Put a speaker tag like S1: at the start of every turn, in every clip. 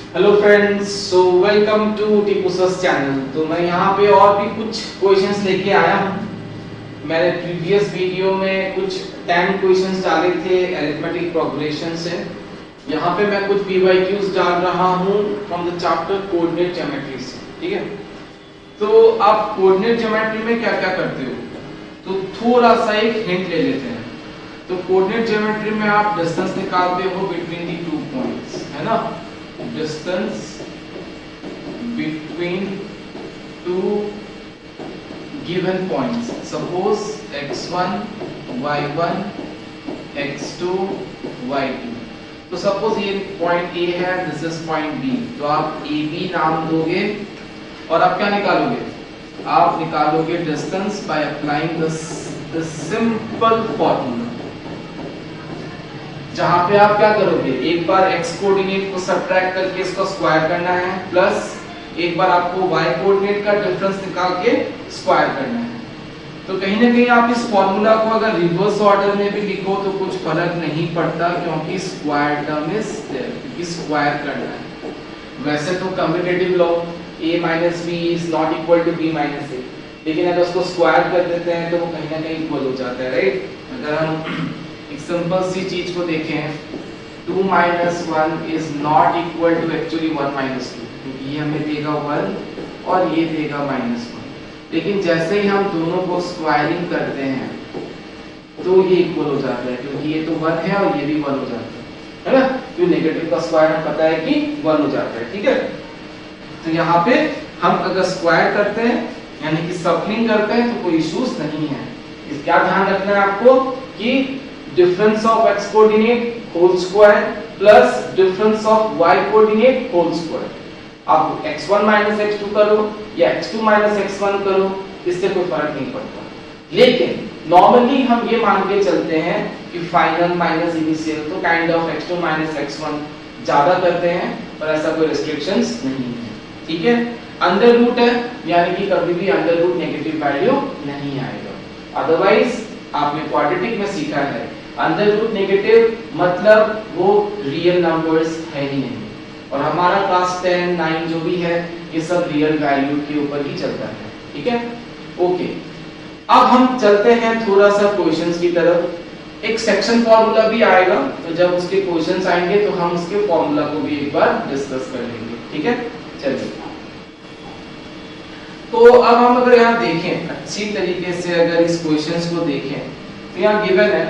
S1: Hello friends, so welcome to टिपुसस channel. तो मैं यहाँ पे और भी कुछ क्वेश्चंस लेके आया हूँ। मैंने प्रीवियस वीडियो में कुछ 10 क्वेश्चंस डाले थे अरिथमेटिक प्रोग्रेशन से। यहाँ पे मैं कुछ पीवाईक्यूज डाल रहा हूँ from the chapter coordinate geometry से। ठीक है, तो आप कोऑर्डिनेट ज्योमेट्री में क्या क्या करते हो, तो थोड़ा सा एक हिंट ले लेते हैं। तो कोऑर्डिनेट ज्योमेट्री में आप डिस्टेंस निकालते हो बिटवीन दी 2 पॉइंट्स, है ना। Distance between two given points, suppose x1 y1 x2 y2। तो सपोज ये पॉइंट A है, दिस इज पॉइंट B। तो आप AB नाम दोगे और आप क्या निकालोगे, आप निकालोगे distance by applying the simple formula, जहां पे आप क्या करोगे, एक बार x कोऑर्डिनेट को सब्ट्रैक्ट करके इसको स्क्वायर करना है, प्लस एक बार आपको y कोऑर्डिनेट का डिफरेंस निकाल के स्क्वायर करना है। तो कहीं ना कहीं आप इस फॉर्मूला को अगर रिवर्स ऑर्डर में भी लिखो तो कुछ फर्क नहीं पड़ता, क्योंकि स्क्वायर टर्म इज देयर, क्योंकि स्क्वायर करना है। वैसे तो commutative law a - b is not equal to b - a, लेकिन अगर उसको स्क्वायर कर देते हैं तो वो कहीं ना कहीं इक्वल हो जाता है, राइट। अगर हम एक सिंपल सी चीज को देखें, 2 - 1 is not equal to actually 1 - 2, क्योंकि ये हमें देगा 1 और ये देगा -1। लेकिन जैसे ही हम दोनों को स्क्वायरिंग करते हैं तो ये इक्वल हो जाता है, क्योंकि ये तो 1 है और ये भी 1 हो जाता है ना। क्योंकि नेगेटिव का स्क्वायर हमें पता है कि 1 हो जाता है, ठीक है। तो यहाँ पे हम अगर स्क्वायर करते हैं यानी कि सप्लिंग करते हैं तो कोई इश्यूज नहीं है। इस क्या ध्यान रखना है आपको कि difference of x coordinate whole square plus difference of y coordinate whole square। आप x1 - x2 करो या x2 - x1 करो, इससे कोई फर्क नहीं पड़ता। लेकिन नॉर्मली हम ये मान के चलते हैं कि फाइनल माइनस इनिशियल, तो काइंड ऑफ x2 - x1 ज्यादा करते हैं, पर ऐसा कोई रिस्ट्रिक्शंस नहीं है, ठीक है। अंडर रूट है यानी कि कभी भी अंडर रूट नेगेटिव वैल्यू नहीं आएगा। अदरवाइज आपने क्वाड्रेटिक में सीखा है अंडर रूट नेगेटिव मतलब वो रियल नंबर्स है ही नहीं, और हमारा क्लास 10 9 जो भी है ये सब रियल वैल्यू के ऊपर ही चलता है, ठीक है। ओके, अब हम चलते हैं थोड़ा सा क्वेश्चंस की तरफ। एक सेक्शन फार्मूला भी आएगा, तो जब उसके क्वेश्चंस आएंगे तो हम उसके फार्मूला को भी एक बार डिस्कस कर लेंगे, ठीक है। चलिए, तो अब हम अगर यहाँ देखें अच्छी तरीके से, अगर इस क्वेश्चंस को देखें तो यहाँ गिवन है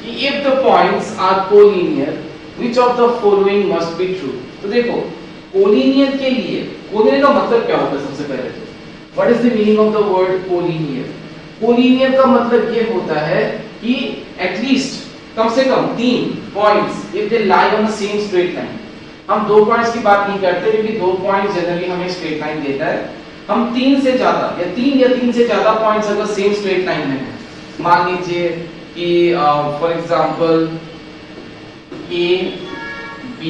S1: कि if the points are collinear, which of the following must be true। तो देखो, collinear के लिए, collinear का मतलब क्या होता है सबसे पहले तो what is the meaning of the word collinear। collinear का मतलब ये होता है कि at least कम से कम 3 points if they lie on the same straight line। हम 2 पॉइंट्स की बात नहीं करते, क्योंकि 2 पॉइंट्स जनरली हमें स्ट्रेट लाइन देता है। हम 3 से ज्यादा या 3 से ज्यादा पॉइंट्स अगर सेम स्ट्रेट लाइन में है, मान लीजिए कि फॉर एग्जांपल A, B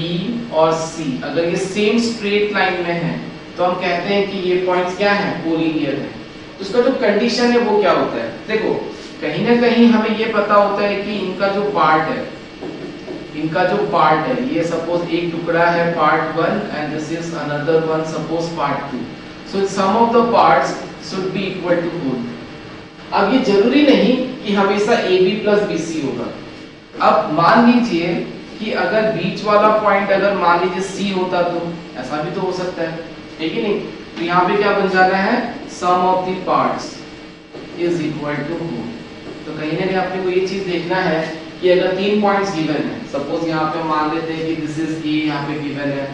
S1: और C अगर ये सेम स्ट्रेट लाइन में है तो हम कहते हैं कि ये पॉइंट्स क्या हैं, कोलिनियर हैं। तो उसका जो कंडीशन है वो क्या होता है, देखो कहीं ना कहीं हमें ये पता होता है कि इनका जो पार्ट है ये सपोज एक टुकड़ा है part 1 and this is another one suppose part 2, so sum of the parts should be equal to whole. अब ये जरूरी नहीं कि हमेशा AB + BC होगा। अब मान लीजिए कि अगर बीच वाला पॉइंट अगर मान लीजिए C होता तो ऐसा भी तो हो सकता है, ठीक है नहीं। तो यहाँ पे क्या बन जाना है, sum of the parts is equal to whole. तो कहीं ना कहीं आपने को ये चीज देखना है कि अगर 3 पॉइंट्स गिवन है, सपोज यहाँ पे मान लेते हैं कि दिस इज A यहाँ पे गिवन है,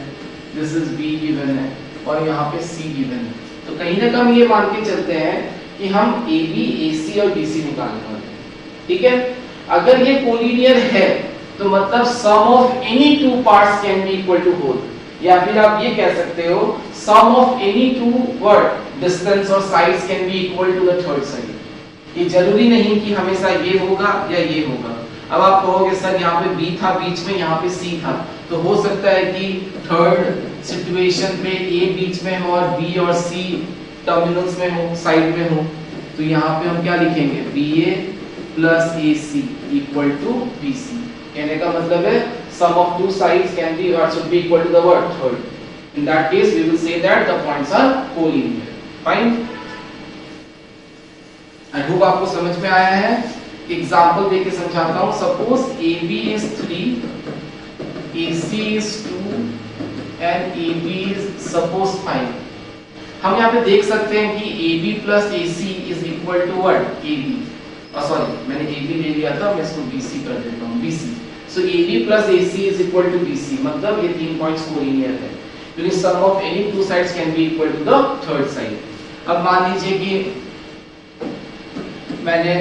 S1: दिस इज B गिवन है और यहाँ पे C गिवन है। तो कहीं ना कहीं हम ये मान के चलते हैं कि हम AB, AC और BC निकालने वाले हैं, ठीक है। अगर ये कोलिनियर है तो मतलब sum of any 2 parts can be equal to whole, या फिर आप ये कह सकते हो sum of any 2 word distance और size can be equal to the third side. ये जरूरी नहीं कि हमेशा ये होगा या ये होगा। अब आप कहोगे सर यहाँ पे B था बीच में, यहाँ पे C था, तो हो सकता है कि थर्ड सिचुएशन पे A बीच में हो और B और C टर्मिनल्स में हो, साइड में हो। तो यहाँ पे हम क्या लिखेंगे, BA + AC = BC। कहने का मतलब है sum of 2 sides can be or should be equal to the what, third। In that case, we will say that the points are collinear. Fine. I hope आपको समझ में आया है. एग्जाम्पल देके समझाता हूँ. Suppose AB is 3, AC is 2 and AB is suppose 5. हम यहाँ पे देख सकते हैं कि AB plus AC is equal to what? AB. Sorry, मैंने AB ले लिया था, मैं इसको BC कर देता हूँ. BC. So AB plus AC is equal to BC. मतलब ये 3 पॉइंट्स कोलिनियर है. क्योंकि sum of any two sides can be equal to the third side. अब मान लीजिए कि मैंने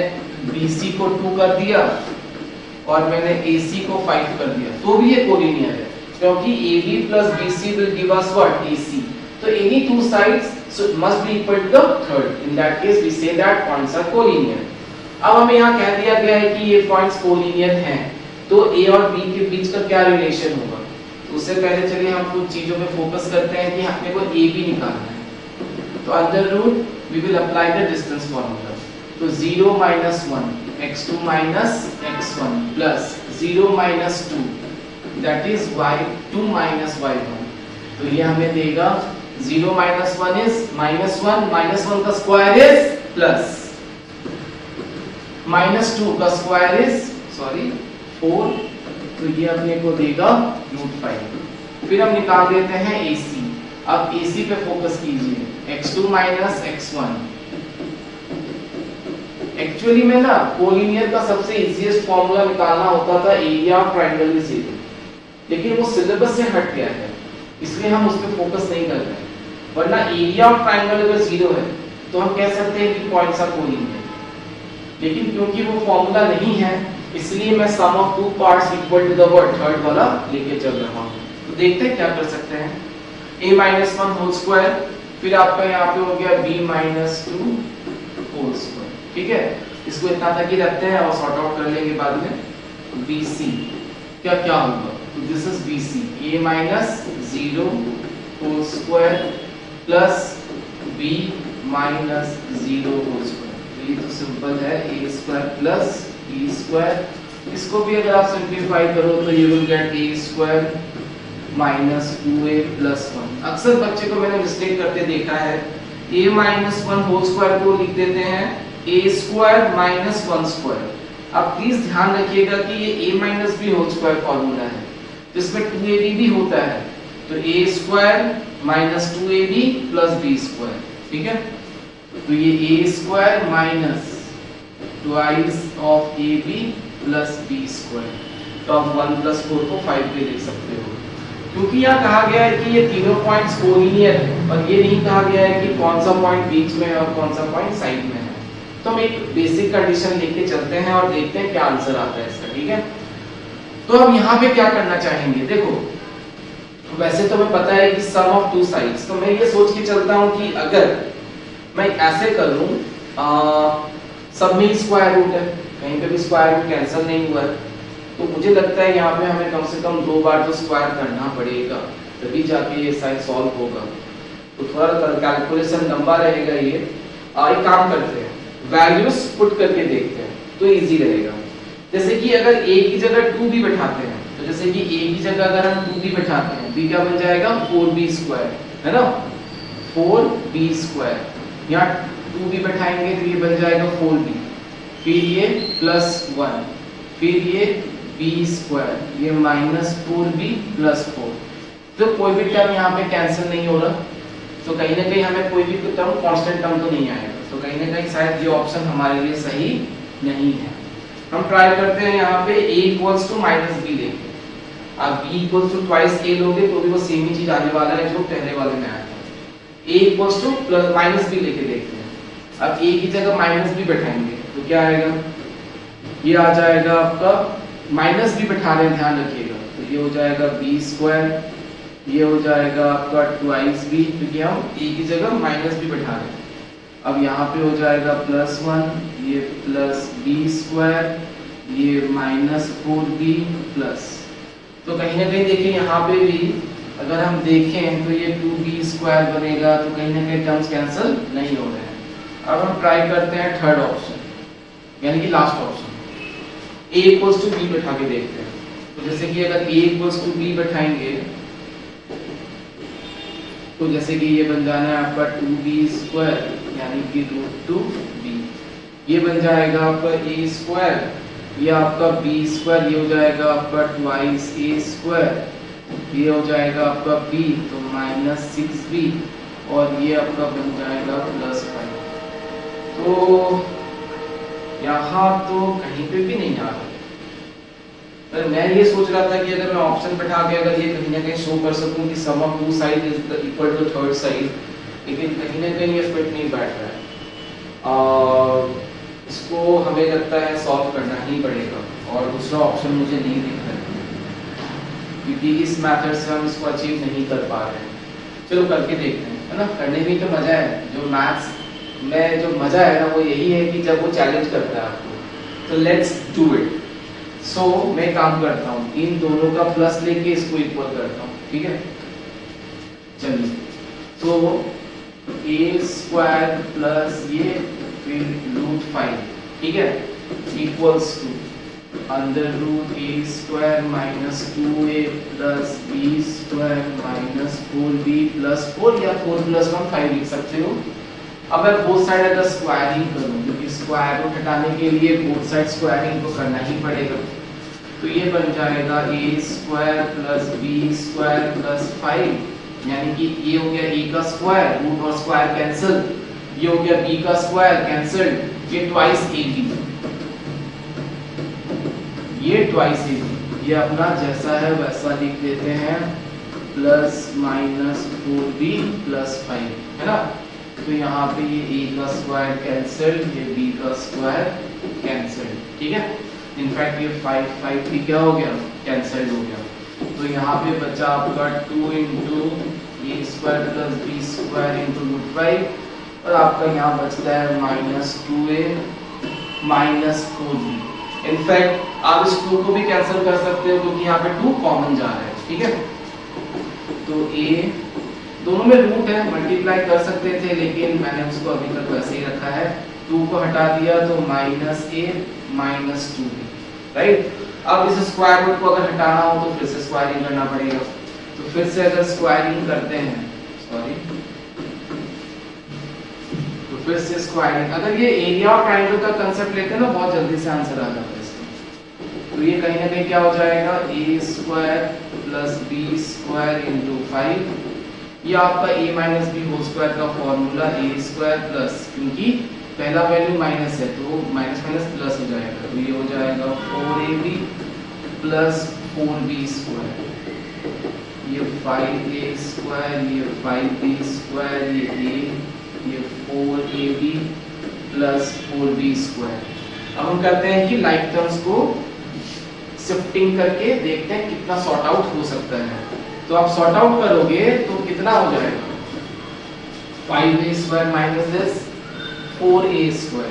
S1: BC को 2 कर दिया और मैंने AC को 5 कर दिया, तो भी ये कोलिनियर है क्योंकि AB plus BC will give us what? AC. So any two sides must be equal to the third. In that case we say that points are collinear. अब हमें यहाँ कह दिया गया है कि ये पॉइंट्स कोलिनियर हैं, तो A और B के बीच का क्या रिलेशन होगा? तो उससे पहले चलिए हम कुछ चीजों पे फोकस करते हैं कि हमें को AB निकालना है. तो under root we will apply the distance formula. तो 0 minus 1 x2 minus x1 plus 0 minus 2 that is y2 minus y1. तो ये हमें देगा 0 minus 1 is minus 1 का स्क्वायर is प्लस -2 का स्क्वायर इज 4. तो ये अपने को देगा √5. फिर हम निकाल देते हैं AC. अब AC पे फोकस कीजिए. x2 minus x1. एक्चुअली में ना कोलिनियर का सबसे इजीएस्ट फॉर्मूला निकालना होता था एरिया ऑफ ट्रायंगल इज 0, लेकिन वो सिलेबस से हट गया है, इसलिए हम उस पे फोकस नहीं कर रहे हैं. वरना एरिया ऑफ ट्रायंगल अगर 0 है तो हम कह सकते हैं कि पॉइंट्स आर कोलिनियर. लेकिन क्योंकि वो फॉर्मूला नहीं है, इसलिए मैं sum of two parts equal to the third वाला लेके चल रहा हूं. तो देखते हैं क्या कर सकते हैं. a-1 होल स्क्वायर, फिर आपका यहाँ पे हो गया b-2 होल स्क्वायर. ठीक है, इसको इतना तक ही रखते हैं और सॉर्ट आउट कर लेंगे बाद में. BC क्या होगा? तो this is BC a-0 whole square plus b-0 whole square. तो ये तो सिंपल है, a² प्लस b². इसको भी अगर आप सिंपलीफाई करो तो you will gate a² minus 2a plus 1. अक्सर बच्चे को मैंने मिस्टेक करते देखा है. a-1 होल स्क्वायर को लिख देते हैं a² माइनस 1². अब प्लीज ध्यान रखिएगा कि ये a- b whole square formula है, तो इसमें 2ab भी होता है. तो a² minus 2ab plus b². ठीक है, तो ये a² minus twice of ab plus b². तो आप 1 प्लस 4 को 5 पे लिख सकते हो, क्योंकि यहाँ कहा गया है कि ये तीनों पॉइंट्स कोलिनियर है और ये नहीं कहा गया है कि कौन सा पॉइंट बीच में है और कौन सा पॉइंट साइड में है. तो हम एक बेसिक कंडीशन लेके चलते हैं और देखते हैं क्या आंसर आता है इसका. ठीक है, तो हम यहाँ पे क्या करना चाहेंगे? देखो, वैसे तो हमें पता है कि सम ऑफ टू साइड्स, तो मैं ये सोच के चलता हूँ कि अगर मैं ऐसे कर लूँ, सब में स्क्वायर रूट है, कहीं पे भी स्क्वायर रूट कैंसिल नहीं हुआ है, तो मुझे लगता है यहाँ पे हमें कम से कम 2 बार तो स्क्वायर करना पड़ेगा, तभी जाके ये साइड सॉल्व होगा. तो थोड़ा कैलकुलेशन लंबा रहेगा ये. एक काम करते हैं, वैल्यूज पुट करके देखते हैं तो इजी रहेगा. जैसे कि अगर a की जगह 2b बैठाते हैं, तो जैसे कि a की जगह अगर हम 2b बैठाते हैं, b क्या बन जाएगा? 4b², है ना? 4b². यहाँ 2b बैठाएंगे तो ये बन जाएगा 4b, फिर ये +1, फिर ये b², ये -4b + 4. तो कोई भी टर्म यहाँ पे कैंसिल नहीं हो रहा, तो कहीं ना कहीं हमें कोई भी टर्म कांस्टेंट टर्म तो नहीं आएगा. तो कहीं ना कहीं शायद ये ऑप्शन हमारे लिए सही नहीं है. हम ट्राई करते हैं यहाँ पे a = -b लेके. अब b = ट्वाइस a लोगे तो भी वो सेम ही चीज आने वाला है जो पहले वाले में आया था. a = -b लेके देखते हैं. अब a की जगह -b बैठाएंगे तो क्या आएगा? ये आ जाएगा आपका -b बैठा रहे हैं, ध्यान रखिएगा. तो ये हो जाएगा b², ये हो जाएगा आपका ट्वाइस b, क्योंकि हम a की जगह -b बैठा रहे हैं. अब यहाँ पे हो जाएगा +1, ये +b², ये -4b प्लस. तो कहीं ना कहीं देखिए यहाँ पे भी अगर हम देखें तो ये 2b² बनेगा, तो कहीं ना कहीं टर्म्स कैंसिल नहीं हो रहे हैं. अब हम ट्राई करते हैं थर्ड ऑप्शन, यानी कि लास्ट ऑप्शन, a = b बैठा के देखते हैं. तो जैसे कि अगर a = b बैठाएंगे तो जैसे कि ये बन जाना है आपका 2b² यानी कि √2b, ये बन जाएगा आपका a², ये आपका b², ये हो जाएगा आपका 2a², ये हो जाएगा आपका b तो -6b, और ये आपका बन जाएगा +5। तो यहाँ तो कहीं पे भी नहीं आ रहा। पर मैं ये सोच रहा था कि अगर मैं ऑप्शन बैठा के अगर ये कहीं ना कहीं शो कर सकूं कि sum of two side is equal to third side, लेकिन कहीं ना कहीं ये फिट नहीं बैठ रहा है। और इसको हमें लगता है सॉल्व करना ही पड़ेगा, और दूसरा ऑप्शन मुझे नहीं दिख रहा है, क्योंकि इस मेथड से हम इसको अचीव नहीं कर पा रहे हैं। चलो करके देखते हैं, है ना। करने में तो मजा है, जो मैथ्स में जो मजा है ना वो यही है कि जब वो चैलेंज करता है आपको। तो लेट्स डू इट। सो मैं काम करता हूँ, इन दोनों का प्लस लेके इसको इक्वल करता हूँ, ठीक है। चलिए, तो a² प्लस ये फिर √5, ठीक है, equals to √a² minus 2a plus b² minus 4b plus 4 या 4 + 1 5 लिख सकते हो। अब मैं बोथ साइड अगर स्क्वायरिंग करूं, क्योंकि स्क्वायर रूट हटाने के लिए बोथ साइड स्क्वायरिंग तो करना ही पड़ेगा, तो ये बन जाएगा a² प्लस b² प्लस 5, यानी कि ये हो गया a का स्क्वायर, रूट और स्क्वायर कैंसिल, ये हो गया b का स्क्वायर कैंसिल, ये ट्वाइस ab, ये ट्वाइस ab, ये अपना जैसा है वैसा लिख देते हैं, प्लस माइनस 4b प्लस 5, है ना। तो यहाँ पे ये a का स्क्वायर कैंसिल, ये b का स्क्वायर कैंसिल, ठीक है। इनफैक्ट ये 5 भी क्या हो गया, कैंसिल हो गया। तो यहाँ पे बचा आपका 2 × a² प्लस b² × √5, और आपका यहाँ बचता है -2a माइनस 4b। इनफैक्ट आप इस 2 को भी कैंसिल कर सकते हो, क्योंकि यहाँ पे 2 कॉमन जा रहा है, ठीक है। तो a दोनों में रूट है, मल्टीप्लाई कर सकते थे, लेकिन मैंने उसको अभी तक वैसे ही रखा है। 2 को हटा दिया तो -a माइनस 2b, राइट। अब इस स्क्वायर रूट को अगर हटाना हो तो फिर से स्क्वायरिंग करना पड़ेगा। तो फिर से अगर स्क्वायरिंग करते हैं, तो फिर से स्क्वायरिंग, अगर ये एरिया ऑफ ट्रायंगल का कांसेप्ट लेते हैं ना, बहुत जल्दी से आंसर आ जाता है इसका। तो ये कहीं ना कहीं क्या हो जाएगा, a² प्लस b² × 5, ये आपका a माइनस b² का फॉर्मूला, a² प्लस, क्योंकि पहला वैल्यू माइनस है तो माइनस माइनस प्लस हो जाएगा, तो ये हो जाएगा 4ab प्लस 4b², ये 5a², ये 5b², ये a, ये 4ab प्लस 4b²। अब हम करते हैं कि लाइक टर्म्स को शिफ्टिंग करके देखते हैं कितना सॉर्ट आउट हो सकता है। तो आप सॉर्ट आउट करोगे तो कितना हो जाएगा, 5a² माइनस दिस 4a²,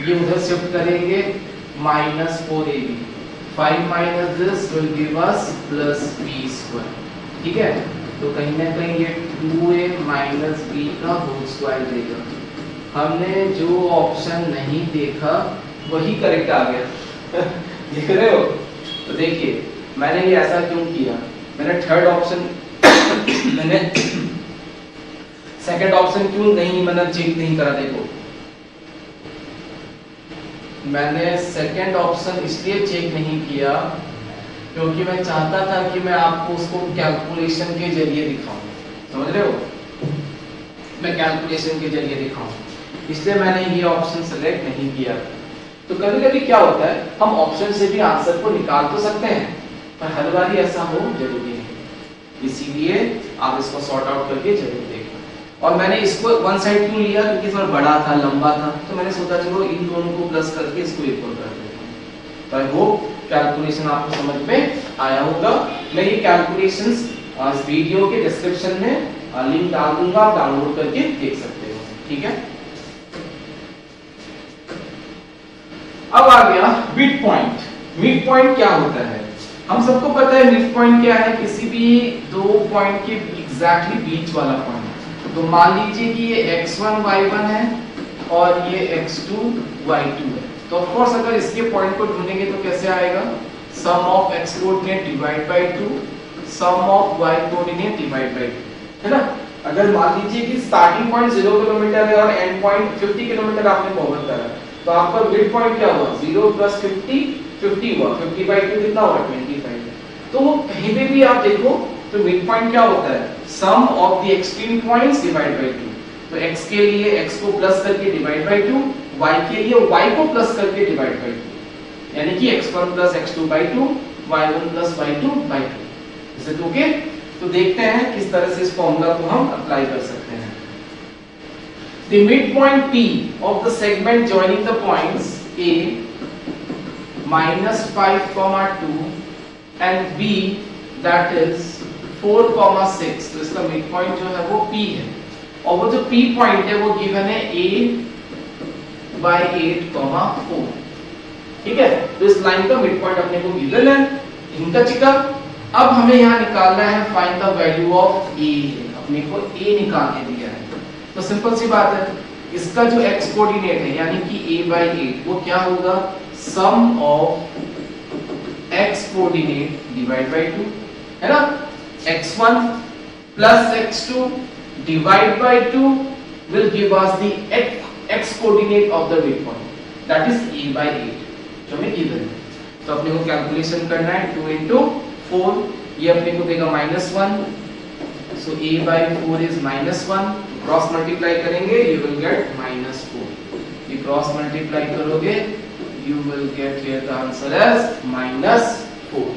S1: ये उधर शिफ्ट करेंगे -4ab, 5 minus this will give us +b², ठीक है। तो कहीं ना कहीं ये 2a माइनस b का होल स्क्वायर देगा। हमने जो ऑप्शन नहीं देखा वही करेक्ट आ गया देख रहे हो। तो देखिए मैंने ये ऐसा क्यों किया, मैंने थर्ड ऑप्शन मैंने सेकंड ऑप्शन क्यों नहीं मतलब चेक नहीं करा। देखो मैंने सेकंड ऑप्शन इसलिए चेक नहीं किया क्योंकि मैं चाहता था कि मैं आपको उसको कैलकुलेशन के जरिए दिखाऊं, समझ रहे हो, मैं कैलकुलेशन के जरिए दिखाऊं, इसलिए मैंने ये ऑप्शन सेलेक्ट नहीं किया। तो कभी-कभी क्या होता है, हम ऑप्शन से भी आंसर को निकाल तो सकते हैं पर हर बार ऐसा हो जरूरी नहीं, इसीलिए आप इसको सॉर्ट आउट करके जरूर देखें। और मैंने इसको वन साइड क्यों लिया, क्योंकि थोड़ा बड़ा था, लंबा था, तो मैंने सोचा चलो इन दोनों को प्लस करके इसको इक्वल कर देते हैं। तो आई होप कैलकुलेशन आपको समझ में आया होगा। मैं ये कैलकुलेशंस इस वीडियो के डिस्क्रिप्शन में लिंक डाल दूंगा, आप डाउनलोड करके देख सकते हो, ठीक है। अब आ गया मिड पॉइंट। मिड पॉइंट क्या होता है, हम सबको पता है मिड पॉइंट क्या है, किसी भी दो पॉइंट के एग्जैक्टली बीच वाला पॉइंट। तो मान लीजिए कि ये x1 y1 है और ये x2 y2 है, तो ऑफ कोर्स अगर इसके पॉइंट को ढूंढेंगे तो कैसे आएगा, sum of x coordinate divide by 2 sum of y coordinate divide by 2, है ना। अगर मान लीजिए कि स्टार्टिंग पॉइंट 0 किलोमीटर है और एंड पॉइंट 50 किलोमीटर आपने कवर करा, तो आपका मिड पॉइंट क्या हुआ 0 + 50 50 हुआ, 50/2 कितना हुआ 25। तो कहीं पे भी आप देखो तो मिड पॉइंट क्या होता है sum of the extreme points divide by 2। तो x के लिए x को प्लस करके डिवाइड बाय 2, y के लिए y को प्लस करके डिवाइड बाय 2, यानी कि x1 + x2/2 y1 + y2/2। Is it okay? तो देखते हैं किस तरह से इस फॉर्मूला को हम अप्लाई कर सकते हैं। The midpoint P of the segment joining the points A -5, 2 and B that is 4, 6। तो इसका मिड पॉइंट जो है वो P है और वो जो P पॉइंट है वो गिवन है A/8, 4। ठीक है, तो इस लाइन का मिड पॉइंट अपने को गिवन है इनका चिका। अब हमें यहाँ निकालना है find the value of A। अपने को A निकाल के दिया है, तो सिंपल सी बात है, इसका जो x कोऑर्डिनेट है यानी कि A/8 वो क्या होगा sum of x coordinate divide by 2, है ना। x1 + x2 divide by 2 will give us the x coordinate of the midpoint, that is A/8 जो हमें गिवन है। तो अपने को कैलकुलेशन करना है 2 × 4, ये अपने को देगा -1, so A/4 is -1। Cross multiply करेंगे you will get -4, ये क्रॉस मल्टीप्लाई करोगे you will get here the answer as -4।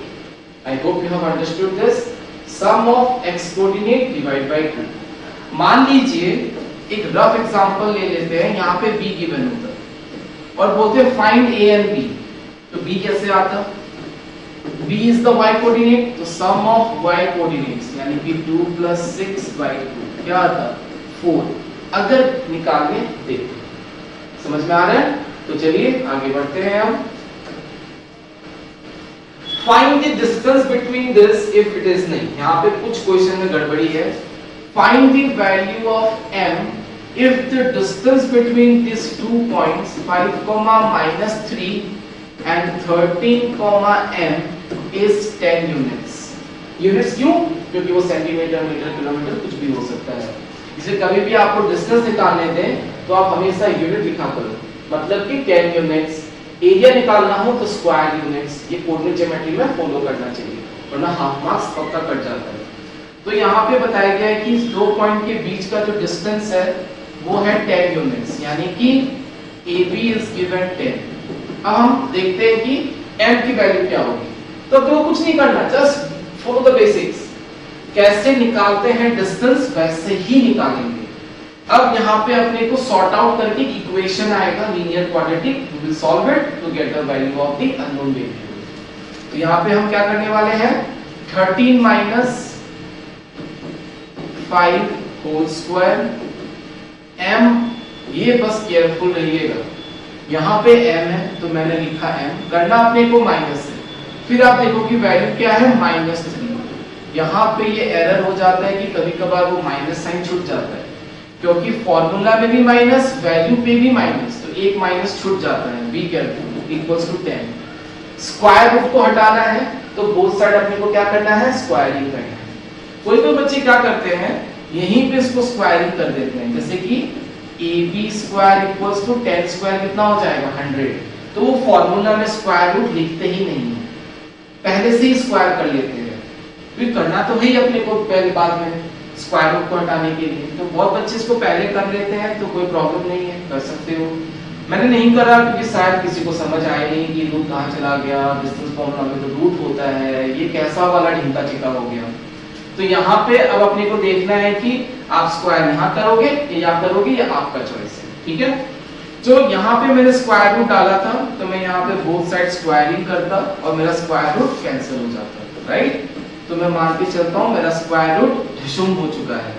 S1: I hope you have understood this। sum of x coordinate divide by 2। मान लीजिए एक रफ एग्जांपल ले लेते हैं, यहाँ पे b गिवन होता है और बोलते हैं फाइंड a and b। तो b कैसे आता, b is the y coordinate, तो sum of y coordinates यानी कि 2 + 6/2 क्या आता 4। अगर निकालने देखो, समझ में आ रहा है? तो चलिए आगे बढ़ते हैं हम। Find the distance between this if it is नहीं, यहाँ पे कुछ क्वेश्चन में गड़बड़ी है। Find the value of m if the distance between these 2 points 5, -3 and 13, m is 10 units। Units क्यों? क्योंकि वो सेंटीमीटर, मीटर, किलोमीटर कुछ भी हो सकता है। इसे कभी भी आपको डिस्टेंस निकालने दें तो आप हमेशा यूनिट लिखा करो, मतलब कि 10 यूनिट्स। एरिया निकालना हो तो स्क्वायर यूनिट्स। ये कोऑर्डिनेट ज्योमेट्री में फॉलो करना चाहिए, वरना हाफ मार्क्स पक्का कट जाता है। तो यहाँ पे बताया गया है कि इस 2 पॉइंट के बीच का जो डिस्टेंस है वो है 10 यूनिट्स, यानी कि AB is given 10। अब हम देखते हैं कि m की वैल्यू क्या होगी। तो आपको कुछ नहीं करना, जस्ट फॉलो द बेसिक्स। कैसे निकालते हैं डिस्टेंस वैसे ही निकालेंगे। अब यहाँ पे अपने को सॉर्ट आउट करके इक्वेशन आएगा linear quadratic, we will solve it to get the value of the unknown variable. तो यहाँ पे हम क्या करने वाले हैं 13 - 5 होल स्क्वायर m। ये बस केयरफुल रहिएगा, यहाँ पे m है तो मैंने लिखा m, करना अपने को माइनस है। फिर आप देखो कि वैल्यू क्या है -3। यहाँ पे ये एरर हो जाता है कि कभी कभार वो माइनस साइन छूट जाता है, क्योंकि फॉर्मूला में भी माइनस, वैल्यू पे भी माइनस, तो एक माइनस छूट जाता है। Be careful equals to 10। Square root को हटाना है तो बोथ साइड अपने को क्या करना है स्क्वायरिंग करना है। कोई कोई बच्चे क्या करते हैं यहीं पे इसको स्क्वायरिंग कर देते हैं, जैसे कि AB² इक्वल्स टू 10² कितना हो जाएगा 100। तो वो फॉर्मूला में स्क्वायर रूट लिखते ही नहीं है, पहले से ही स्क्वायर कर लेते हैं। फिर करना तो है ही अपने को पहले बाद में स्क्वायर रूट को हटाने के लिए। तो बहुत बच्चे इसको पहले कर लेते हैं, तो कोई प्रॉब्लम नहीं है, कर सकते हो। मैंने नहीं करा क्योंकि शायद किसी को समझ आए नहीं कि रूट कहाँ चला गया, डिस्टेंस फॉर्मूला में तो रूट होता है, ये कैसा वाला ढींका चिका हो गया। तो यहाँ पे अब अपने को देखना है कि आप स्क्वायर यहाँ करोगे या करोगे, या आपका चॉइस है, ठीक है। तो यहाँ पे मैंने स्क्वायर रूट डाला था, तो मैं यहाँ पे बोथ साइड स्क्वायरिंग करता और मेरा स्क्वायर रूट कैंसिल हो जाता, राइट। तो मैं मान के चलता हूँ मेरा स्क्वायर रूट ढिशुम हो चुका है।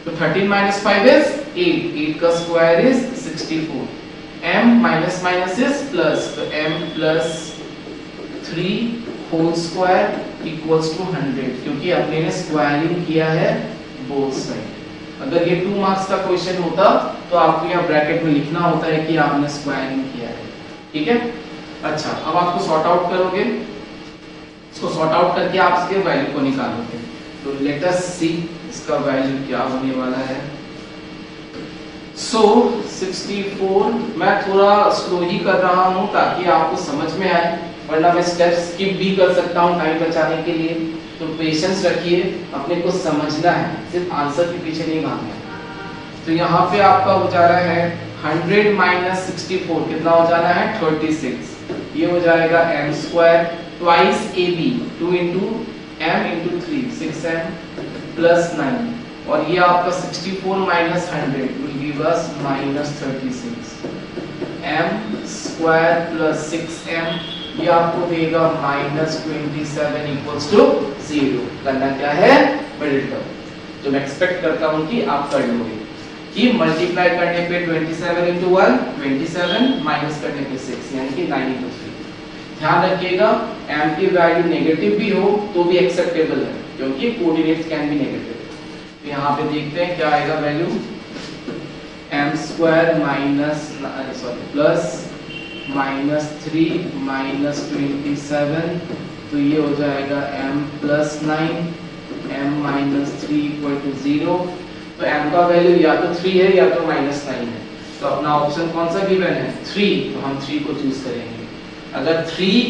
S1: तो 13 - 5 is 8, 8 का square is 64, m minus minus is plus, तो m + 3 whole square equals to 100, क्योंकि अपने ने स्क्वायरिंग किया है बोथ साइड। अगर ये 2 मार्क्स का क्वेश्चन होता तो आपको यहाँ ब्रैकेट में लिखना होता है कि आपने स्क्वायरिंग किया है, ठीक है। अच्छा, अब आपको सॉर्ट आउट करोगे, इसको सॉर्ट आउट करके आप इसके वैल्यू को निकालोगे। तो लेट अस सी इसका वैल्यू क्या होने वाला है। सो 64, मैं थोड़ा स्लो ही कर रहा हूं ताकि आपको समझ में आए, वरना मैं स्टेप स्किप भी कर सकता हूं टाइम बचाने के लिए। तो पेशेंस रखिए, अपने को समझना है, सिर्फ आंसर के पीछे नहीं भागना है। तो यहाँ पे आपका हो जा रहा है 100 माइनस 64 कितना हो जाना है 36। ये हो जाएगा m square twice ab 2 into m into 3 6m plus 9 और ये आपका 64 minus 100 will give us minus 36 m square plus 6m ये आपको देगा माइनस 27 इक्वल्स टू 0। करना क्या है मिडिल टर्म, जो मैं एक्सपेक्ट करता हूं कि आप कर लोगे कि मल्टीप्लाई करने पे 27 into 1 27 माइनस करने पे 6 यानी कि 9 into 3। ध्यान रखिएगा m की वैल्यू नेगेटिव भी हो तो भी एक्सेप्टेबल है क्योंकि कोऑर्डिनेट्स कैन बी नेगेटिव। तो यहाँ पे देखते हैं क्या आएगा value m square minus plus minus 3 minus 27 तो ये हो जाएगा m plus 9 m minus 3 equal to 0। तो m का वैल्यू या तो 3 है या तो माइनस 9 है। तो अपना ऑप्शन कौन सा गिवन है 3, तो हम 3 को चूज करेंगे। अगर 3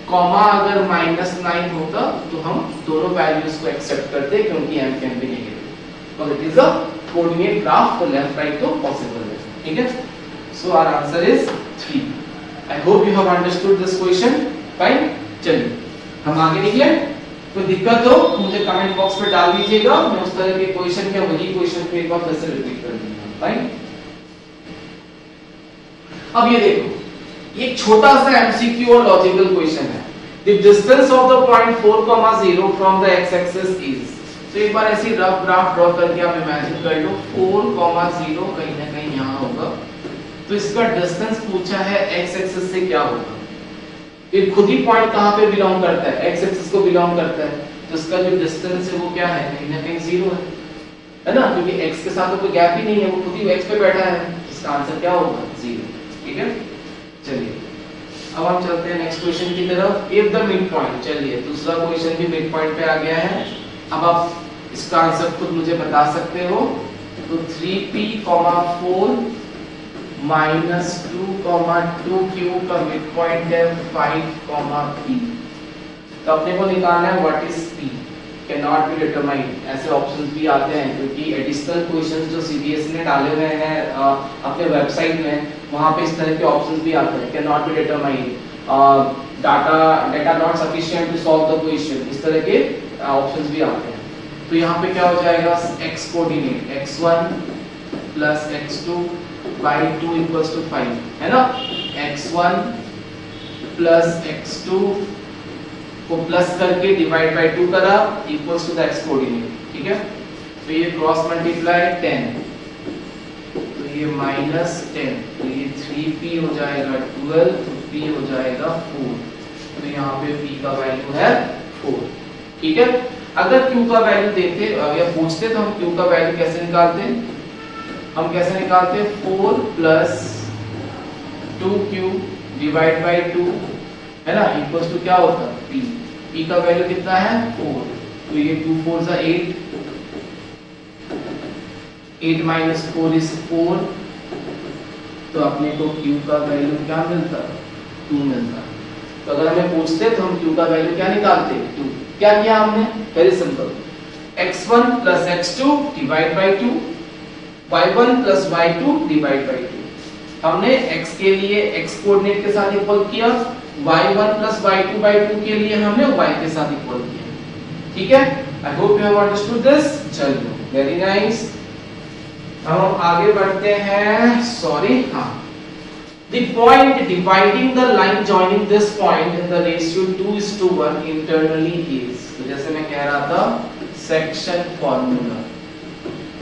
S1: कॉमा अगर माइनस 9 होता तो हम दोनों वैल्यूज को एक्सेप्ट करते क्योंकि m कैन बी नेगेटिव और it is a coordinate graph, तो लेफ्ट राइट तो पॉसिबल है। ठीक है, so our answer is 3। I hope you have understood this question. Fine, चलिए हम आगे निकले। कोई दिक्कत हो तो मुझे कमेंट बॉक्स में डाल दीजिएगा, मैं उस तरह के क्वेश्चन के वही क्वेश्चन को एक बार फिर से रिपीट कर दूंगा। फाइन, अब ये देखो, ये एक छोटा सा एमसीक्यू और लॉजिकल क्वेश्चन है। The distance of the point 4,0 from the x axis is, तो एक बार ऐसी रफ ग्राफ ड्रॉ करके आप इमेजिन कर लो 4,0 कहीं ना कहीं यहां होगा, तो इसका डिस्टेंस पूछा है एक्स एक्सिस से क्या होगा। ये खुद ही पॉइंट कहां पे बिलोंग करता है, एक्स एक्सिस को बिलोंग करता है, तो इसका जो डिस्टेंस है वो क्या है कहीं ना कहीं 0 है ना, क्योंकि एक्स के साथ तो कोई गैप ही नहीं है, वो खुद ही एक्स पे बैठा है। इसका आंसर क्या होगा 0। ठीक है, चलिए अब हम चलते हैं नेक्स्ट क्वेश्चन की तरफ। इफ द मिड पॉइंट, चलिए दूसरा क्वेश्चन भी मिड पॉइंट पे आ गया है। अब आप इसका आंसर खुद मुझे बता सकते हो। तो 3p, 4 माइनस 2,2q का मिड पॉइंट है 5, p। तो अपने को निकालना है what is p, can not be determined. ऐसे ऑप्शंस भी आते हैं क्योंकि एडिशनल क्वेश्चंस जो सीबीएसई ने डाले हुए हैं अपने वेबसाइट में, वहां पे इस तरह के ऑप्शंस भी आते हैं, can not be determined, data not sufficient to solve the question, इस तरह के ऑप्शंस भी आते हैं। तो यहाँ पे क्या हो जाएगा x coordinate x1 plus x2 y2 equals to 5 है ना। x1 प्लस x2 को प्लस करके डिवाइड बाय 2 करा equals to the x coordinate. ठीक है, तो ये क्रॉस मल्टीप्लाई 10, तो ये माइनस 10, तो ये 3p हो जाएगा 12, तो p हो जाएगा 4। तो यहाँ पे p का वैल्यू है 4। ठीक है, अगर q का वैल्यू देते या पूछते तो हम q का वैल्यू कैसे निकालते, हम कैसे निकालते 4 प्लस 2q डिवाइड बाय 2 है ना, इक्वल्स टू क्या होता p। p का वैल्यू कितना है 4, तो ये 2 4 सा 8, 8 माइनस 4 इज 4, तो अपने को q का वैल्यू क्या मिलता 2 मिलता। तो अगर हमें पूछते तो हम q का वैल्यू क्या निकालते 2। क्या किया हमने, very simple, x1 plus x2 divide by 2, y1 plus y2 divide by 2। हमने x के लिए x कोऑर्डिनेट के साथ इक्वल किया, y1 प्लस y2 बाय 2 के लिए हमने y के साथ इक्वल किया। ठीक है, आई hope you have understood this. चलो, वेरी नाइस। हम आगे बढ़ते हैं। सॉरी, हाँ, the point dividing the line joining this point in the ratio 2:1 internally is, तो जैसे मैं कह रहा था सेक्शन फॉर्मूला,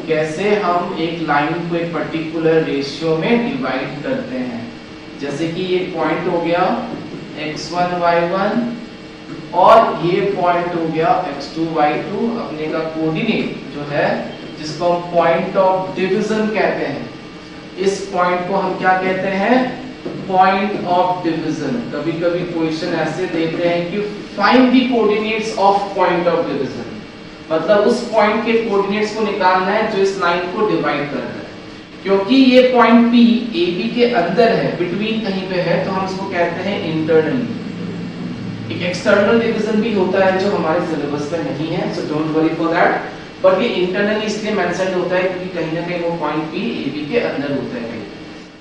S1: कैसे हम एक लाइन को एक पर्टिकुलर रेशियो में डिवाइड करते हैं। जैसे कि ये पॉइंट हो गया x1 y1 और ये पॉइंट हो गया x2 y2, अपने का कोऑर्डिनेट जो है जिसको हम पॉइंट ऑफ डिवीजन कहते हैं। इस पॉइंट को हम क्या कहते हैं, पॉइंट ऑफ डिवीजन। कभी कभी क्वेश्चन ऐसे देते हैं कि find the coordinates of point of division, मतलब उस पॉइंट के कोऑर्डिनेट्स को निकालना है जो इस लाइन को डिवाइड कर रहा है। क्योंकि ये पॉइंट P AB के अंदर है, बिटवीन कहीं पे है, तो हम इसको कहते हैं इंटरनली। एक एक्सटर्नल डिवीजन भी होता है जो हमारे सिलेबस में नहीं है, so don't worry for that, but ये इंटरनली इसलिए मेंशन होता है क्योंकि कहीं ना कहीं वो पॉइंट P AB के अंदर होता है।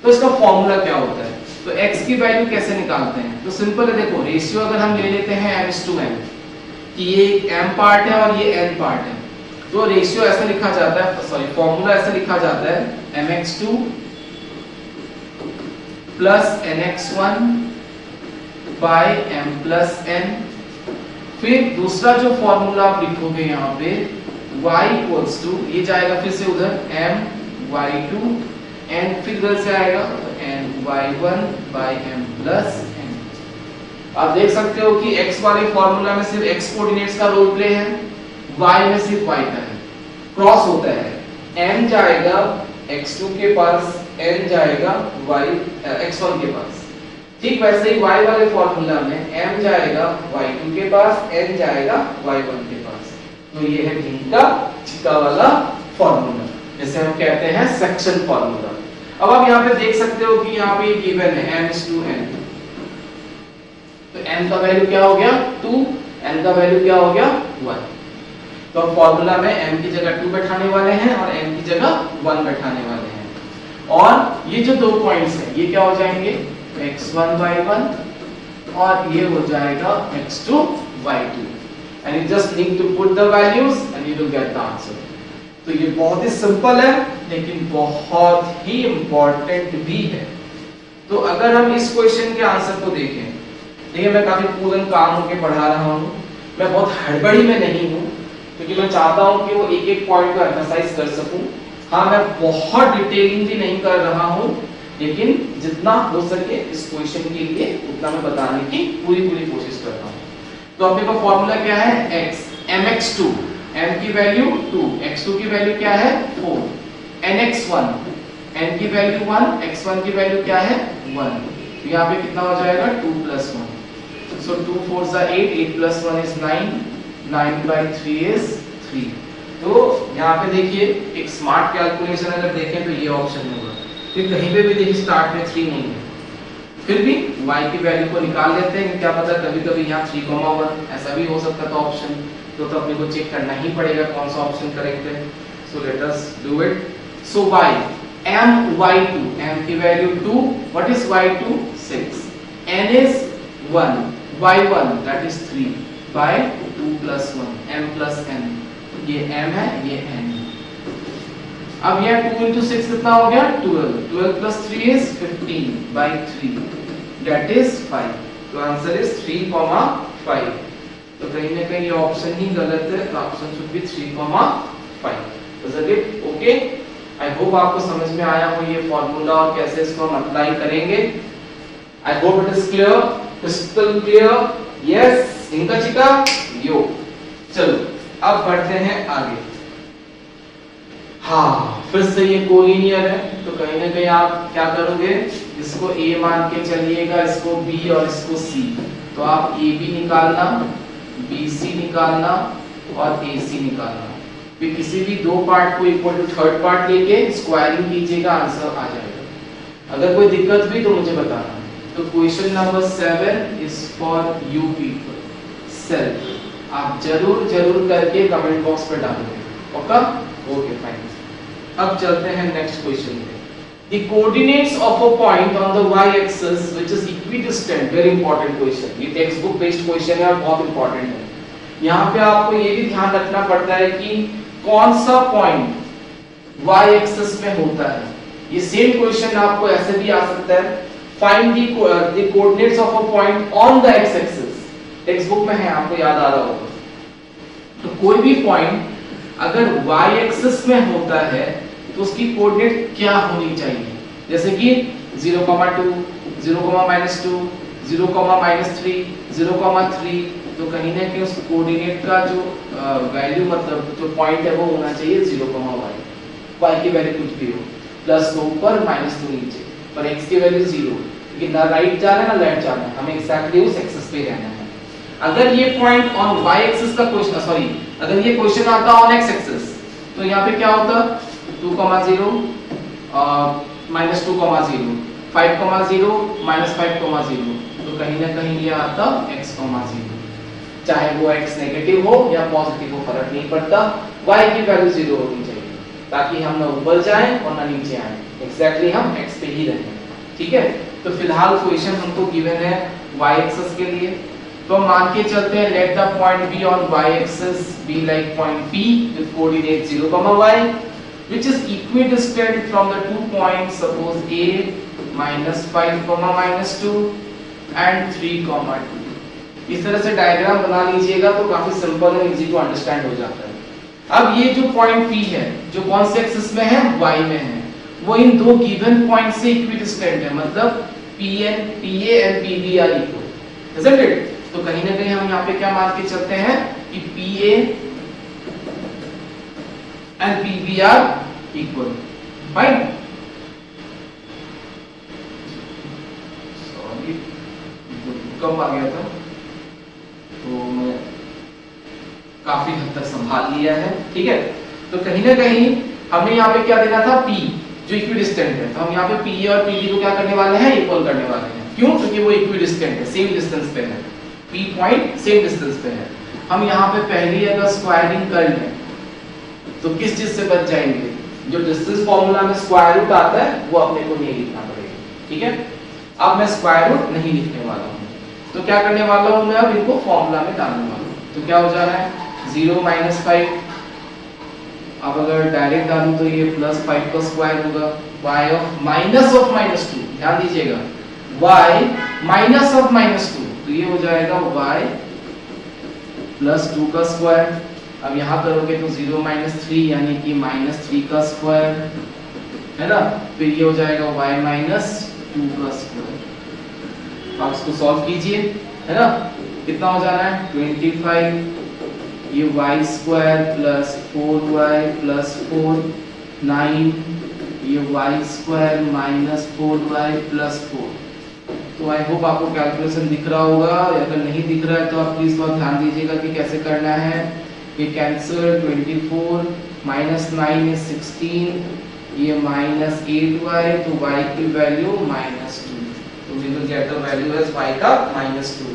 S1: तो इसका फॉर्मूला क्या होता है? तो x की वैल्यू कैसे निकालते हैं? तो सिंपल है, देखो रेशियो अगर हम ले लेते हैं m/n कि ये m पार्ट है और ये n पार्ट है, तो रेशियो ऐसा लिखा जाता है, सॉरी फॉर्मूला ऐसा लिखा जाता है mx2 plus nx1 by m plus n। फिर दूसरा जो फॉर्मूला आप लिखोगे यहाँ पे y इक्वल्स टू, ये जाएगा फिर से उधर m y2 n, फिर इधर से आएगा तो n y1 by m plus n। आप देख सकते हो कि x वाले फॉर्मूला में सिर्फ x कोऑर्डिनेट्स का रोल प्ले है, y में सिर्फ y का है, क्रॉस होता है, m जाएगा x2 के पास, n जाएगा x1 के पास। ठीक वैसे ही y वाले फॉर्मूला में m जाएगा y2 के पास, n जाएगा y1 के पास। तो ये है ढींका चिका वाला फॉर्मूला, जैसे हम कहते हैं सेक्शन फॉर्मूला। अब आप यहाँ पे देख सकते हो कि यहाँ पे गिवन है m/n, तो n का वैल्यू क्या हो गया 2, n का वैल्यू क्या हो गया 1। तो अब फॉर्मूला में m की जगह 2 बैठाने वाले हैं और n की जगह 1 बैठाने वाले हैं, और ये जो दो पॉइंट्स हैं ये क्या हो जाएंगे x1 by 1 और ये हो जाएगा x2 by 2, and you just need to put the values and you will get the answer। तो ये बहुत ही सिंपल है लेकिन बहुत ही इंपॉर्टेंट भी है। तो अगर हम इस क्वेश्चन के आंसर को देखें, देखिए मैं काफी कूल काम होके पढ़ा रहा हूँ, मैं बहुत हड़बड़ी में नहीं हूँ, क्योंकि मैं चाहता हूँ कि वो एक एक पॉइंट को एम्फसाइज कर सकूं। हाँ, मैं बहुत डिटेलिंग भी नहीं कर रहा हूँ, लेकिन जितना हो सके इस क्वेश्चन के लिए उतना मैं बताने की पूरी कोशिश कर रहा हूँ। तो अपने का फॉर्मूला क्या है x mx2, m की वैल्यू 2, x2 की वैल्यू क्या है 4, nx1, n की वैल्यू 1, x1 की वैल्यू क्या है 1। तो यहाँ पे कितना हो जाएगा 2 + 1, so 2 4s are 8, 8 + 1 is 9, 9 by 3 is 3। तो यहाँ पे देखिए एक स्मार्ट कैलकुलेशन अगर देखें तो ये ऑप्शन में होगा, फिर कहीं पे भी देखिए स्टार्ट में 3 नहीं है, फिर भी y की वैल्यू को निकाल लेते हैं, क्या पता कभी-कभी यहाँ 3,1 ऐसा भी हो सकता था ऑप्शन, तो अपने को चेक करना ही पड़ेगा कौन सा ऑप्शन करेक्ट है। So let us do it. So y m y2, m की value 2, what is y2 6, n is 1, y1 that is 3 by 2 + 1 m + n, ये m है ये n। अब ये 2 × 6 कितना हो गया 12, 12 + 3 is 15 by 3 that is 5। तो आंसर इज 3,5। तो कहीं ना कहीं ये ऑप्शन ही गलत है, तो option should be 3,5। Is it okay? I hope आपको समझ में आया हो ये फॉर्मूला और कैसे इसको हम अप्लाई करेंगे। I hope it is clear, crystal clear. Yes इनका चिका यो। चलो अब बढ़ते हैं आगे। हाँ, फिर से ये कोलिनियर है, तो कहीं ना कहीं आप क्या करोगे, इसको a मान के चलिएगा, इसको b और इसको c। तो आप ab निकालना, bc निकालना और ac निकालना, फिर किसी भी दो पार्ट को इक्वल टू थर्ड पार्ट लेके स्क्वायरिंग कीजिएगा, आंसर आ जाएगा। अगर कोई दिक्कत हुई तो मुझे बताना। तो question number 7 is for you people self, आप जरूर करके कमेंट बॉक्स पे डालोगे। Okay fine. अब चलते हैं नेक्स्ट क्वेश्चन पे। The coordinates of a point on the y-axis which is equidistant, very important question। ये टेक्स्ट बुक बेस्ड क्वेश्चन है और बहुत इंपॉर्टेंट है। यहाँ पे आपको ये भी ध्यान रखना पड़ता है कि कौन सा पॉइंट y-axis में होता है। ये सेम क्वेश्चन आपको ऐसे भी आ सकता है, find the coordinates of a point on the x-axis। Text book में है, आपको याद आ रहा होगा। तो कोई भी पॉइंट अगर y-axis में होता है तो उसकी कोऑर्डिनेट क्या होनी चाहिए, जैसे कि 0,2, 0,-2, 0,-3, 0,3। तो कहीं ना कहीं उस कोऑर्डिनेट का जो वैल्यू मतलब जो पॉइंट है वो होना चाहिए 0,y। y की वैल्यू कुछ भी हो, +2 ऊपर -2 नीचे, पर x की वैल्यू 0, क्योंकि ना राइट जाना है ना लेफ्ट जाना है, हमें एक्जैक्टली उस एक्सिस पे रहना है। अगर ये पॉइंट ऑन y एक्सिस का क्वेश्चन, सॉरी, अगर ये क्वेश्चन आता ऑन x एक्सिस, तो यहाँ पे क्या होता 2,0 माइनस 2,0 5,0 -5,0, तो कहीं ना कहीं ये आता x, 0, चाहे वो x नेगेटिव हो या पॉजिटिव हो फर्क नहीं पड़ता, y की वैल्यू 0 होनी चाहिए ताकि हम ना ऊपर जाएं और ना नीचे आएं, एग्जैक्टली हम x पे ही रहें। ठीक है, तो फिलहाल क्वेश्चन हमको गिवन है y एक्सिस के लिए, तो मान के चलते हैं let the point be on y axis be like point P with coordinate 0, y which is equidistant from the 2 points, suppose A -5, -2 and 3, 2। इस तरह से डायग्राम बना लीजिएगा तो काफी सिंपल और इजी टू अंडरस्टैंड हो जाता है। अब ये जो पॉइंट P है जो कौन से एक्सिस में है, y में है, वो इन दो गिवन पॉइंट से इक्विडिस्टेंट है, मतलब PA and PB are equal, isn't it? तो कहीं ना कहीं हम यहाँ पे क्या मान के चलते हैं कि PA and PB are equal, fine. Sorry कम आ गया था तो मैं काफी हद तक संभाल लिया है। ठीक है, तो कहीं ना कहीं हमें यहाँ पे क्या देना था, P जो इक्विडिस्टेंट है, तो हम यहाँ पे PA और PB को क्या करने वाले हैं, इक्वल करने वाले हैं। क्यों? क्योंकि वो इक्विडिस्टेंट है, सेम डिस्टेंस पे है, P पॉइंट सेम डिस्टेंस पे है। हम यहाँ पे पहले अगर स्क्वायरिंग कर लें तो किस चीज से बच जाएंगे, जो डिस्टेंस फॉर्मूला में स्क्वायर रूट आता है वो अपने को नहीं लिखना पड़ेगा। ठीक है, अब मैं स्क्वायर रूट नहीं लिखने वाला हूँ, तो क्या करने वाला हूँ मैं, अब इनको फॉर्मूला में डालने वाला हूँ। तो क्या हो जा रहा है 0 -5, अब अगर डायरेक्ट डालूं तो ये +5 का स्क्वायर होगा, y ऑफ -2, ध्यान दीजिएगा y -2, तो ये हो जाएगा y +2 का स्क्वायर। अब यहाँ करोगे तो 0 -3 यानी कि -3 का स्क्वायर है ना, फिर ये हो जाएगा y -2 का स्क्वायर। आप इसको सॉल्व कीजिए, है ना, कितना हो जा रहा है 25, ये y square plus 4y plus 4 9, ये y square minus 4y plus 4। तो आई होप आपको कैलकुलेशन दिख रहा होगा, अगर नहीं दिख रहा है तो आप प्लीज थोड़ा ध्यान दीजिएगा कि कैसे करना है। ये कैंसिल, 24 माइनस 9 इज 16, ये माइनस 8y, तो y की वैल्यू -2, तो we will get the value as y का -2।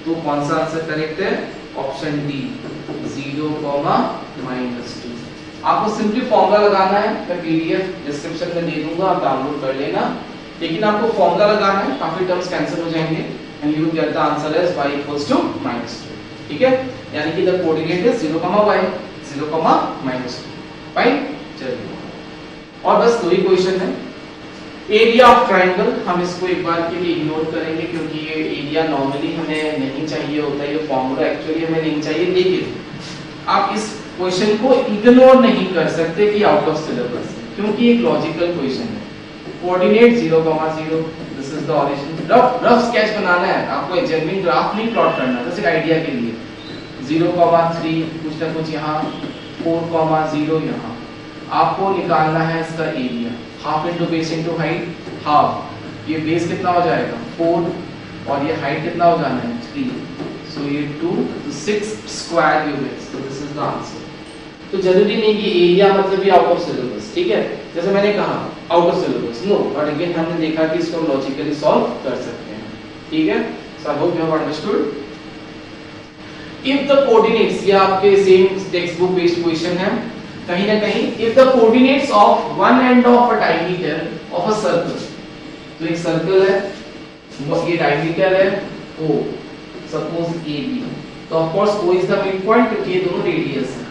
S1: तो कौन सा आंसर करेक्ट है, ऑप्शन डी 0, -2। आपको सिंपली फॉर्मूला लगाना है, मैं पीडीएफ डिस्क्रिप्शन में दे दूंगा, आप डाउनलोड कर लेना, लेकिन आपको फॉर्मूला लगाना है, काफी टर्म्स कैंसिल हो जाएंगे and you will get the answer as y -2। ठीक है, यानी कि the coordinate is 0, y 0, -2। Fine, चलिए और बस दो ही क्वेश्चन है। एरिया ऑफ ट्रायंगल, हम इसको एक बार के लिए इग्नोर करेंगे क्योंकि ये एरिया नॉर्मली हमें नहीं चाहिए होता है, ये फॉर्मूला एक्चुअली हमें नहीं चाहिए, लेकिन आप इस क्वेश्चन को इग्नोर नहीं कर सकते कि आउट ऑफ सिलेबस है, क्योंकि एक लॉजिकल क्वेश्चन है। Coordinate 0, 0, this is the origin. Rough sketch बनाना है आपको, एक जेन्युइन ग्राफ नहीं प्लॉट करना, बस एक आइडिया के लिए 0, 3 कुछ ना कुछ यहाँ, 4, 0 यहाँ। आपको निकालना है इसका area, half into base into height, half, ये बेस कितना हो जाएगा 4 और ये हाइट कितना हो जाना है 3, सो ये 2, तो 6 स्क्वायर यूनिट्स, तो दिस इज द आंसर। तो जरूरी नहीं कि एरिया मतलब भी आउट ऑफ सिलेबस, ठीक है, जैसे मैंने कहा out of syllabus no, but again हमने देखा कि इसको लॉजिकली सॉल्व कर सकते हैं। ठीक है, so I hope you have understood. If the coordinates, ये आपके same text book based question है, कहीं ना कहीं if the coordinates of one end of a diameter of a circle, तो एक सर्कल है, ये डायमीटर है O, सपोज AB, तो of course O is the mid point क्योंकि ये दोनों रेडियस है,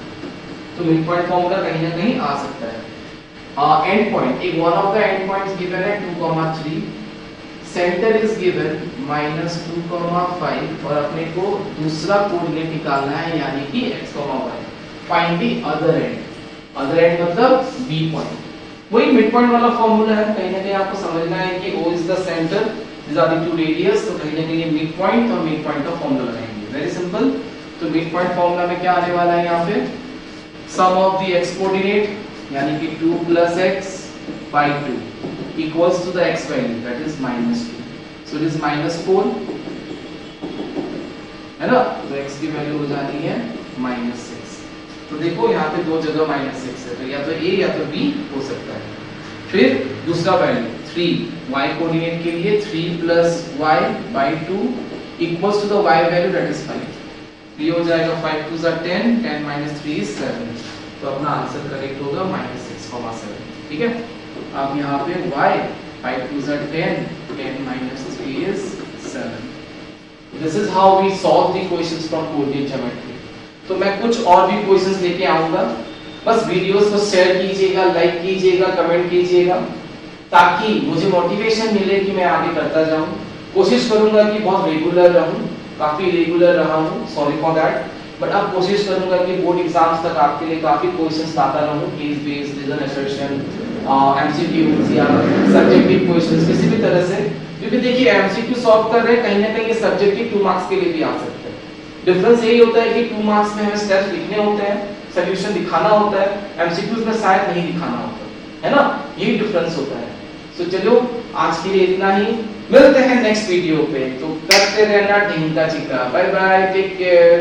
S1: तो मिड पॉइंट फॉर्मूला कहीं ना कहीं आ सकता है। एंड पॉइंट, एक one of the end points given है 2, 3, सेंटर इज गिवन -2, 5 और अपने को दूसरा कोऑर्डिनेट निकालना है यानी कि x, y। Find the other and, other and मतलब B पॉइंट, वही मिड पॉइंट वाला फॉर्मूला है। कहीं ना कहीं आपको समझना है कि O is the centre, these are the two radius, तो कहीं ना कहीं मिड पॉइंट और मिड पॉइंट का फॉर्मूला लगाएंगे, वेरी सिंपल। तो मिड पॉइंट फॉर्मूला में क्या आने वाला है यहाँ पे, सम ऑफ द x कोऑर्डिनेट यानी कि 2 + x by 2 equals to the x value, that is -2, so it is -4, है ना। तो x की वैल्यू हो जाती है -6। तो देखो यहाँ पे दो जगह -6 है, तो या तो a या तो b हो सकता है। फिर दूसरा वैल्यू 3 y कोऑर्डिनेट के लिए 3 + y/2 equals to the y value that is 5। ये हो जाएगा 5 2 = 10, 10 - 3 is 7। तो अपना आंसर करेक्ट होगा -6,7। ठीक है। अब यहाँ पे y 5 2 = 10, 10 - 3 is 7। This is how we solve the questions from coordinate geometry। तो मैं कुछ और भी क्वेश्चंस लेके आऊंगा। बस वीडियोस को शेयर कीजिएगा, लाइक कीजिएगा, कमेंट कीजिएगा, ताकि मुझे मोटिवेशन मिले कि मैं आगे करता जाऊं। कोशिश करूंगा कि बहुत रेगुलर रहूं, काफी रेगुलर रहा हूं, सॉरी फॉर दैट, बट अब कोशिश करूंगा कि बोर्ड एग्जाम्स तक आपके लिए काफी क्वेश्चंस लाता रहूं, case based, reason assertion, MCQs या सब्जेक्टिव क्वेश्चंस किसी भी तरह से। क्योंकि देखिए एमसीक्यू सॉल्व कर रहे हैं, कहीं ना कहीं ये सब्जेक्टिव 2 मार्क्स के लिए भी आ सकते हैं। डिफरेंस यही होता है कि 2 मार्क्स में हमें स्टेप्स लिखने होते हैं, सॉल्यूशन दिखाना होता है, एमसीक्यूज में शायद नहीं दिखाना होता है ना, यही डिफरेंस होता है। सो चलो आज के लिए इतना ही, मिलते हैं नेक्स्ट वीडियो पे। तो करते रहना ढींगा चिका। Bye bye, take care.